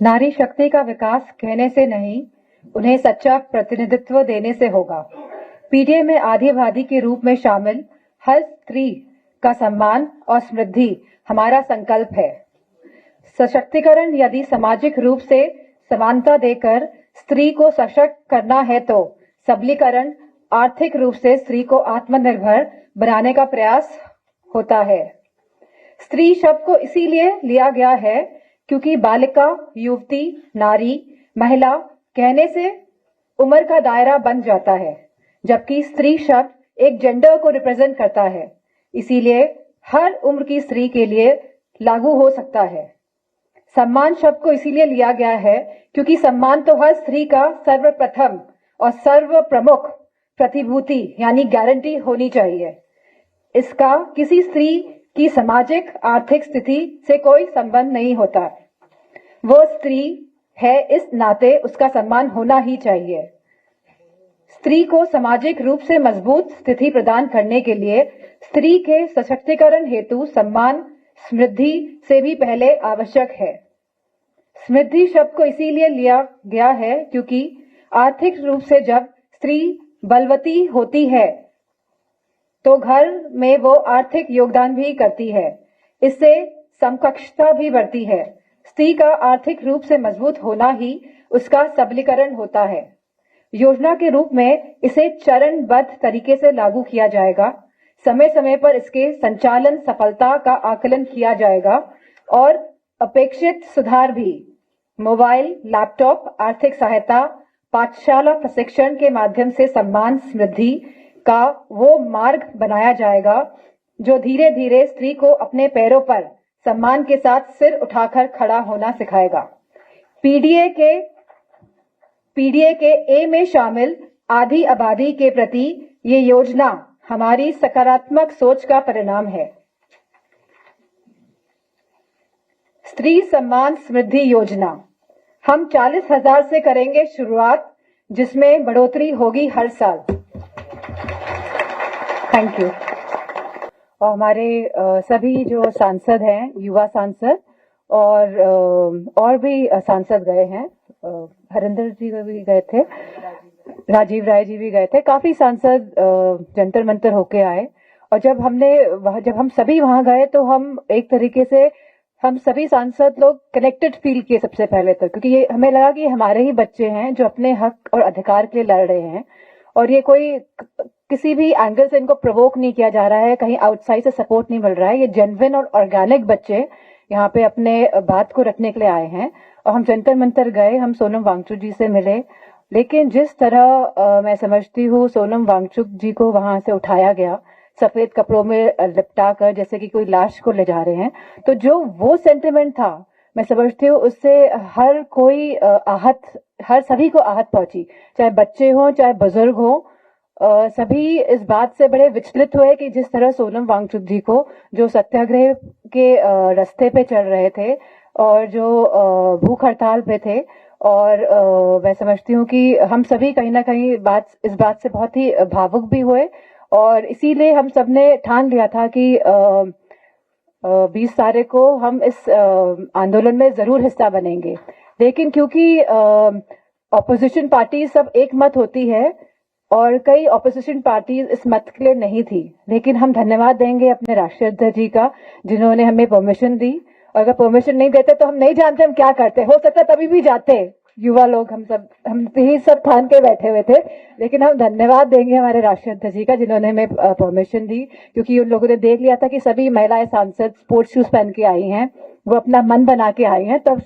नारी शक्ति का विकास कहने से नहीं, उन्हें सच्चा प्रतिनिधित्व देने से होगा। पीडीए में आधी-बाधी के रूप में शामिल हर स्त्री का सम्मान और समृद्धि हमारा संकल्प है। सशक्तिकरण यदि सामाजिक रूप से समानता देकर स्त्री को सशक्त करना है तो सबलीकरण आर्थिक रूप से स्त्री को आत्मनिर्भर बनाने का प्रयास होता है। स्त्री शब्द को इसीलिए लिया गया है क्योंकि बालिका, युवती, नारी, महिला कहने से उम्र का दायरा बन जाता है, जबकि स्त्री शब्द एक जेंडर को रिप्रेजेंट करता है। इसीलिए हर उम्र की स्त्री के लिए लागू हो सकता है। सम्मान शब्द को इसीलिए लिया गया है क्योंकि सम्मान तो हर स्त्री का सर्वप्रथम और सर्व प्रमुख प्रतिभूति यानी गारंटी होनी चाहिए। इसका किसी स्त्री की सामाजिक आर्थिक स्थिति से कोई संबंध नहीं होता। वो स्त्री है, इस नाते उसका सम्मान होना ही चाहिए। स्त्री को सामाजिक रूप से मजबूत स्थिति प्रदान करने के लिए स्त्री के सशक्तिकरण हेतु सम्मान समृद्धि से भी पहले आवश्यक है। समृद्धि शब्द को इसीलिए लिया गया है क्योंकि आर्थिक रूप से जब स्त्री बलवती होती है तो घर में वो आर्थिक योगदान भी करती है। इससे समकक्षता भी बढ़ती है। स्त्री का आर्थिक रूप से मजबूत होना ही उसका सबलीकरण होता है। योजना के रूप में इसे चरणबद्ध तरीके से लागू किया जाएगा। समय समय पर इसके संचालन सफलता का आकलन किया जाएगा और अपेक्षित सुधार भी। मोबाइल, लैपटॉप, आर्थिक सहायता, पाठशाला प्रशिक्षण के माध्यम से सम्मान समृद्धि का वो मार्ग बनाया जाएगा जो धीरे धीरे स्त्री को अपने पैरों पर सम्मान के साथ सिर उठाकर खड़ा होना सिखाएगा। पीडीए के ए में शामिल आधी आबादी के प्रति ये योजना हमारी सकारात्मक सोच का परिणाम है। स्त्री सम्मान समृद्धि योजना हम 40,000 से करेंगे शुरुआत, जिसमें बढ़ोतरी होगी हर साल। Thank you. और हमारे सभी जो सांसद हैं, युवा सांसद और भी सांसद गए हैं, हरिंदर जी भी गए थे, राजीव राय जी भी गए थे, काफी सांसद जंतर मंतर होके आए। और जब हम सभी वहां गए तो हम एक तरीके से हम सभी सांसद लोग कनेक्टेड फील किए सबसे पहले तो, क्योंकि ये हमें लगा कि हमारे ही बच्चे हैं जो अपने हक और अधिकार के लिए लड़ रहे हैं और ये कोई किसी भी एंगल से इनको प्रोवोक नहीं किया जा रहा है, कहीं आउटसाइड से सपोर्ट नहीं मिल रहा है। ये जेन्युइन और ऑर्गेनिक बच्चे यहाँ पे अपने बात को रखने के लिए आए हैं। और हम जंतर मंतर गए, हम सोनम वांगचुक जी से मिले, लेकिन जिस तरह मैं समझती हूँ सोनम वांगचुक जी को वहां से उठाया गया सफेद कपड़ों में लिपटा कर, जैसे कि कोई लाश को ले जा रहे हैं, तो जो वो सेंटिमेंट था, मैं समझती हूँ उससे हर कोई सभी को आहत पहुंची, चाहे बच्चे हों चाहे बुजुर्ग हों। सभी इस बात से बड़े विचलित हुए कि जिस तरह सोनम वांगचुक जी को, जो सत्याग्रह के रास्ते पे चल रहे थे और जो भूख हड़ताल पे थे, और मैं समझती हूँ कि हम सभी कहीं ना कहीं इस बात से बहुत ही भावुक भी हुए और इसीलिए हम सबने ठान लिया था कि 20 तारीख को हम इस आंदोलन में जरूर हिस्सा बनेंगे। लेकिन क्योंकि ऑपोजिशन पार्टी सब एक मत होती है और कई ऑपोजिशन पार्टी इस मत के लिए नहीं थी, लेकिन हम धन्यवाद देंगे अपने राष्ट्रीय अध्यक्ष जी का जिन्होंने हमें परमिशन दी। और अगर परमिशन नहीं देते तो हम नहीं जानते हम क्या करते, हो सकता तभी भी जाते। युवा लोग हम ही सब ठान के बैठे हुए थे, लेकिन हम धन्यवाद देंगे हमारे राष्ट्रीय अध्यक्ष जी का जिन्होंने हमें परमिशन दी, क्योंकि उन लोगों ने देख लिया था कि सभी महिलाएं सांसद स्पोर्ट्स शूज पहन के आई हैं, वो अपना मन बना के आई हैं। तब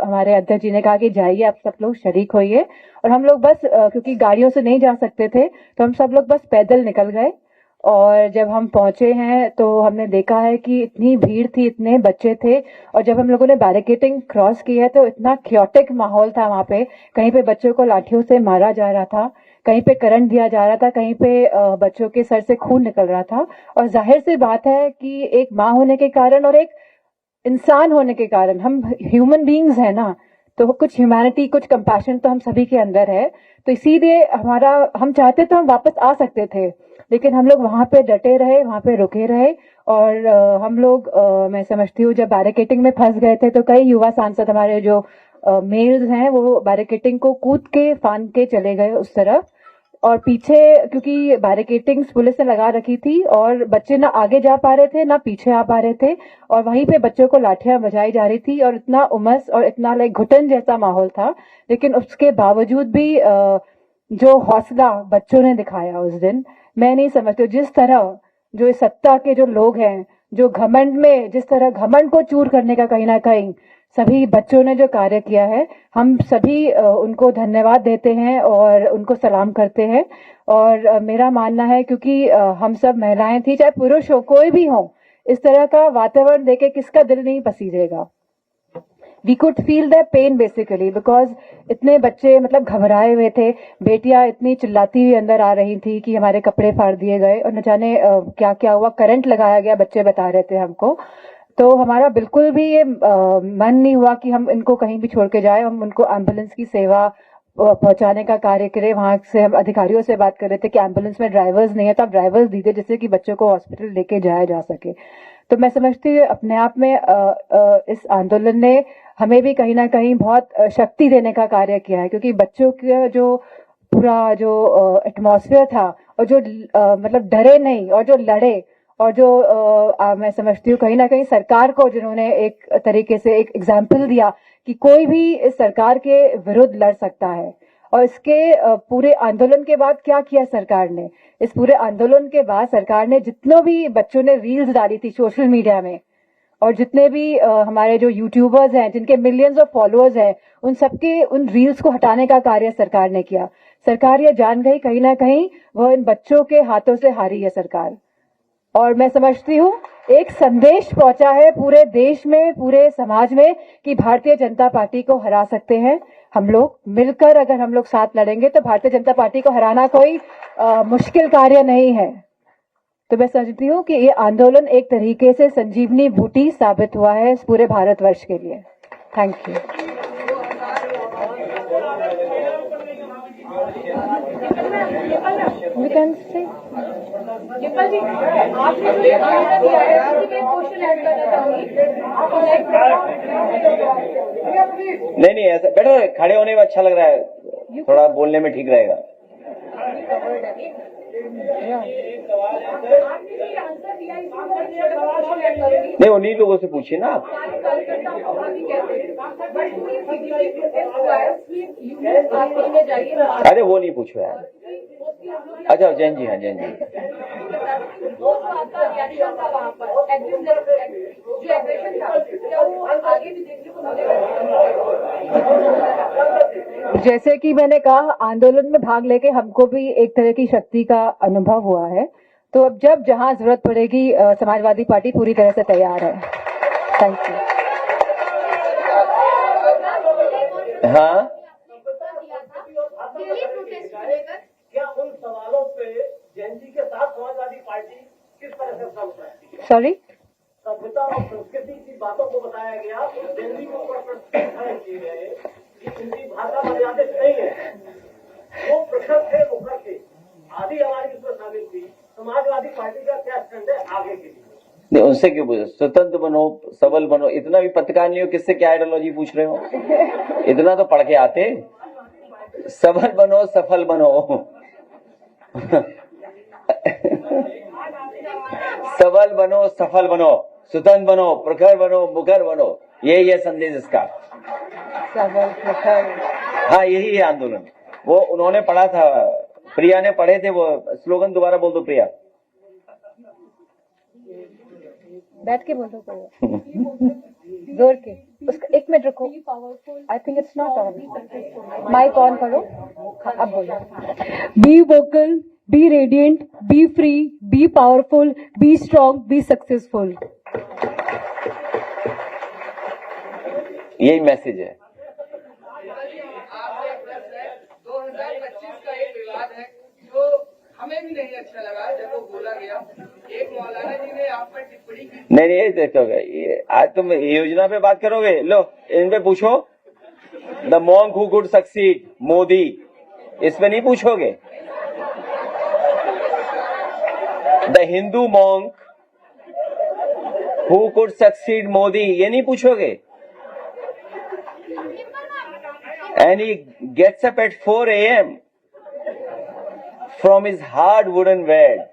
हमारे अध्यक्ष जी ने कहा कि जाइए आप सब लोग शरीक होइए। और हम लोग बस क्योंकि गाड़ियों से नहीं जा सकते थे तो हम सब लोग बस पैदल निकल गए। और जब हम पहुंचे हैं तो हमने देखा है कि इतनी भीड़ थी, इतने बच्चे थे, और जब हम लोगों ने बैरिकेडिंग क्रॉस की है तो इतना क्योटिक माहौल था वहां पे। कहीं पे बच्चों को लाठियों से मारा जा रहा था, कहीं पे करंट दिया जा रहा था, कहीं पे बच्चों के सर से खून निकल रहा था। और जाहिर सी बात है कि एक माँ होने के कारण और एक इंसान होने के कारण, हम ह्यूमन बीइंग्स है ना, तो कुछ ह्यूमैनिटी, कुछ कंपैशन तो हम सभी के अंदर है। तो इसीलिए हम चाहते तो हम वापस आ सकते थे, लेकिन हम लोग वहां पे डटे रहे, वहां पे रुके रहे। और हम लोग मैं समझती हूँ जब बैरिकेडिंग में फंस गए थे तो कई युवा सांसद हमारे जो मेल्स हैं वो बैरिकेटिंग को कूद के फांद के चले गए उस तरफ, और पीछे क्योंकि बैरिकेटिंग पुलिस ने लगा रखी थी और बच्चे ना आगे जा पा रहे थे ना पीछे आ पा रहे थे, और वहीं पे बच्चों को लाठियां बजाई जा रही थी और इतना उमस और इतना लाइक घुटन जैसा माहौल था। लेकिन उसके बावजूद भी जो हौसला बच्चों ने दिखाया उस दिन, मैं नहीं समझती जिस तरह जो इस सत्ता के जो लोग हैं, जो घमंड में जिस तरह घमंड को चूर करने का कहीं ना कहीं सभी बच्चों ने जो कार्य किया है, हम सभी उनको धन्यवाद देते हैं और उनको सलाम करते हैं। और मेरा मानना है क्योंकि हम सब महिलाएं थी, चाहे पुरुष हो कोई भी हो, इस तरह का वातावरण देखे किसका दिल नहीं पसीजेगा। We could feel the pain basically because इतने बच्चे मतलब घबराए हुए थे, बेटियां इतनी चिल्लाती हुई अंदर आ रही थी कि हमारे कपड़े फाड़ दिए गए और न जाने क्या क्या हुआ, करंट लगाया गया, बच्चे बता रहे थे हमको। तो हमारा बिल्कुल भी ये मन नहीं हुआ कि हम इनको कहीं भी छोड़ के जाए, हम उनको एम्बुलेंस की सेवा पहुंचाने का कार्य करें। वहां से हम अधिकारियों से बात कर रहे थे कि एम्बुलेंस में ड्राइवर्स नहीं है तो आप ड्राइवर्स दीजिए जिससे कि बच्चों को हॉस्पिटल लेके जाया जा सके। तो मैं समझती हूँ अपने आप में इस आंदोलन ने हमें भी कहीं ना कहीं बहुत शक्ति देने का कार्य किया है, क्योंकि बच्चों का जो पूरा जो एटमॉस्फेयर था और जो मतलब डरे नहीं और जो लड़े, और जो मैं समझती हूँ कहीं ना कहीं सरकार को जिन्होंने एक तरीके से एक एग्जाम्पल दिया कि कोई भी इस सरकार के विरुद्ध लड़ सकता है। और इसके पूरे आंदोलन के बाद क्या किया सरकार ने, इस पूरे आंदोलन के बाद सरकार ने जितनों भी बच्चों ने रील्स डाली थी सोशल मीडिया में, और जितने भी हमारे जो यूट्यूबर्स हैं जिनके मिलियंस ऑफ फॉलोअर्स हैं, उन सबके उन रील्स को हटाने का कार्य सरकार ने किया। सरकार ये जान गई कहीं ना कहीं वह इन बच्चों के हाथों से हारी है सरकार। और मैं समझती हूँ एक संदेश पहुंचा है पूरे देश में, पूरे समाज में कि भारतीय जनता पार्टी को हरा सकते हैं हम लोग मिलकर। अगर हम लोग साथ लड़ेंगे तो भारतीय जनता पार्टी को हराना कोई मुश्किल कार्य नहीं है। तो मैं समझती हूँ कि ये आंदोलन एक तरीके से संजीवनी बूटी साबित हुआ है इस पूरे भारतवर्ष के लिए। Thank you. We can say Nepal ji, आपने जो ये आंसर दिया है उसी में क्वेश्चन ऐड करना चाहूंगी। नहीं ऐसा बैठो, खड़े होने में अच्छा लग रहा है, थोड़ा बोलने में ठीक रहेगा। नहीं उन्हीं लोगों से पूछिए ना। अरे वो नहीं पूछो यार। अच्छा जैन जी, हाँ जैन जी। जैसे कि मैंने कहा आंदोलन में भाग लेके हमको भी एक तरह की शक्ति का अनुभव हुआ है। तो अब जब जहां जरूरत पड़ेगी समाजवादी पार्टी पूरी तरह से तैयार है। Thank you. हाँ क्या उन सवालों पे जैन जी के साथ समाजवादी पार्टी किस तरह से समझता है? सॉरी, सभ्यता और संस्कृति की बातों को बताया गया, जैन जी को प्रश्न किए गए कि उनकी भाषा मर्यादित नहीं है, वो पृथक थे, मुखर थे, आदि हमारी उसमें शामिल थी। समाजवादी पार्टी का क्या स्टैंड है आगे के लिए? नहीं उनसे क्यों पूछो, स्वतंत्र बनो, सबल बनो। इतना भी पत्रकार नहीं हो, किससे क्या आइडियोलॉजी पूछ रहे हो? इतना तो पढ़ के आते। सबल बनो, सफल बनो। सबल बनो, सफल बनो, स्वतंत्र बनो, प्रखर बनो, मुखर बनो, यही है संदेश इसका। सबल प्रखर, हाँ यही है आंदोलन। वो उन्होंने पढ़ा था, प्रिया ने पढ़े थे, वो स्लोगन दोबारा बोल दो प्रिया। बैठ के बोलो जोर के। उसका 1 मिनट रुको, I think it's not on. Mic on करो, अब बोलो। Be vocal, be radiant, be free, be powerful, be strong, be successful. यही मैसेज है। 2025 का एक विवाद है जो हमें भी नहीं अच्छा लगा जब वो बोला गया। एक मौलाना जी ने आप पर टिप्पणी की। नहीं देखोगे, ये आज तुम योजना पे बात करोगे, लो इन पे पूछो। The monk who could succeed Modi, इस पे नहीं पूछोगे? The Hindu monk who could succeed Modi, ये नहीं पूछोगे? and he gets up at 4 a.m. from his hard wooden bed